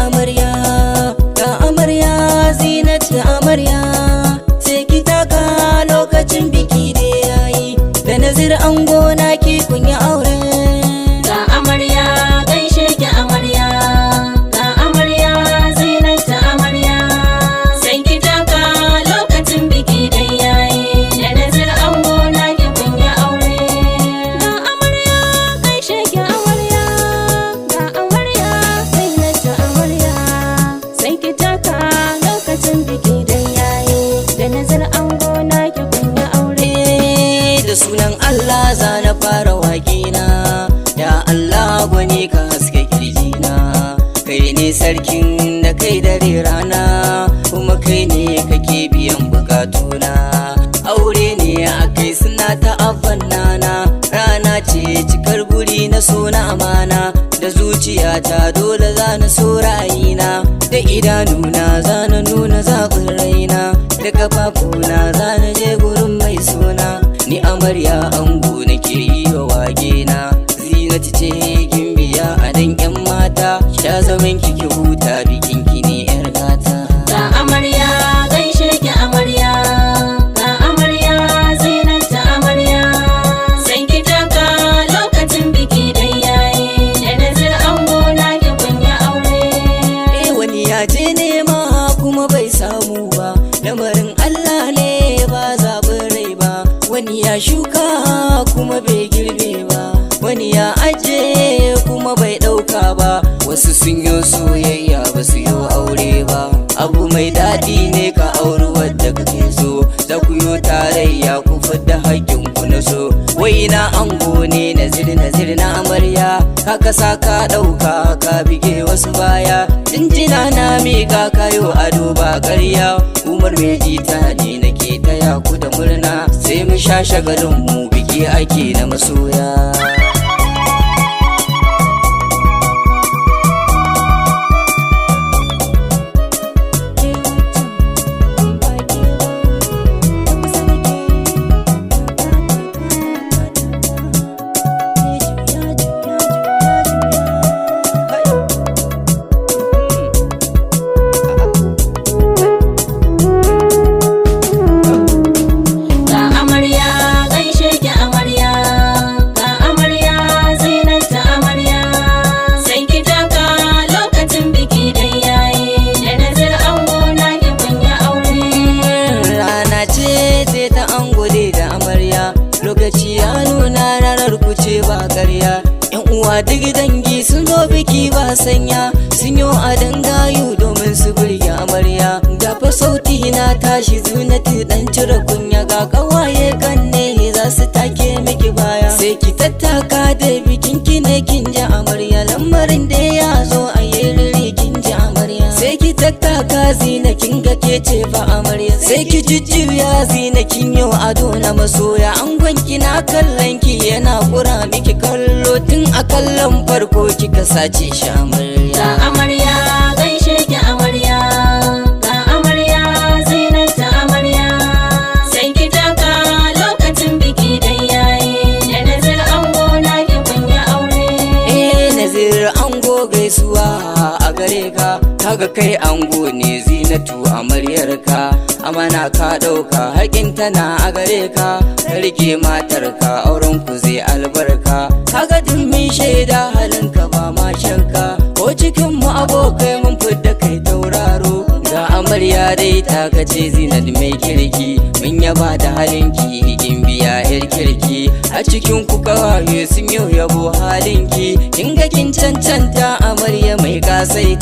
amarya, ga amarya zinatu amarya, sai ki taka lokacin biki da yayi, da nazir ango naki kun yi aure. Ga amarya gaishe ki amarya, ga amarya zinatu amarya, sai ki taka lokacin biki da yayi, da nazir ango naki kun yi aure. Ga amarya gaishe ki amarya, ga amarya zinatu amarya, sai ki taka lokacin biki da yayi, da nazir ango naki kun yi aure. Da sunan Allah za na fara waƙina, ya Allah gwani ka haske kirjina, kai ne sarkin da kai dare rana, kuma kai ne kake biyan bukatuna. Aure ne akai suna ta nana, rana ce cikar guri na so na amana, da zuciyata dole za na so ra'ayina, da idanuna za na nuna zaɓin raina, da kafafuna za na je gurin mai suna. Ni amarya ango nake yi wa wage na, zinatu ce gimbiya a dan yan mata, sha zaman kike huta bikin ki ne yar gata. Ga amarya gaishe ki amarya, ga amarya zinatu amarya, sai ki taka lokacin biki da yayi, da nazir ango naki kun yi aure. Wani ya je nema kuma bai samu ba, lamarin Allah ne ba zaɓin rai ba. Wani ya shuka kuma bai girbe ba, wani ya ajiye kuma bai ɗauka ba, wasu sun yi soyayya ba su yi aure ba. Abu mai daɗi ne ka auri wadda kake so, za ku yi tarayya ku fidda haƙƙinku na so. Wai na ango ne nazir na amarya, ka kasa ka ɗauka ka bige wasu baya, jinjina na miƙa kayo ado ba ƙarya. Umarmaejita ne nake taya ku da murna, sai mu sha shagalin mu biki ake na masoya. Lokaci ya nuna ranar ku ce ba ƙarya, yan uwa duk dangi sun zo biki ba sanya, sun yi adon gayu domin su burge amarya. Da fa sauti na tashi zinatu dan cire kunya, ga kawaye kanne za su take miki baya, sai ki tattaka da bikin ki ne kin ji amarya, lamarin da ya zo a yi riri kin ji amarya, sai ki tattaka zina kin ga ke ce fa amarya, sai ki jujjuya zina kin yau ado na masoya. Angon kina kallon ki yana kura miki kallo, tun a kallon farko kika sace shi amarya. Ga amarya gaishe ki amarya, ga amarya zinatu amarya, sai ki taka lokacin biki da yayi, da nazir ango naki kun yi aure. Nazir ango gaisuwa a gare ka, kaga kai ango ne zinatu amaryarka, amana ka ɗauka haƙin tana a gare ka, ka rike matarka auren ku zai albarka. Kaga dummin shaida halinka ba ma shanka, ko cikin mu abokai mun fidda kai tauraro. Ga amarya dai ta kace zinat mai kirki, mun yaba da halinki gimbiya yar kirki, a cikin ku kawaye sun yi yabo halinki, kin ga kin cancanta amarya mai kasai.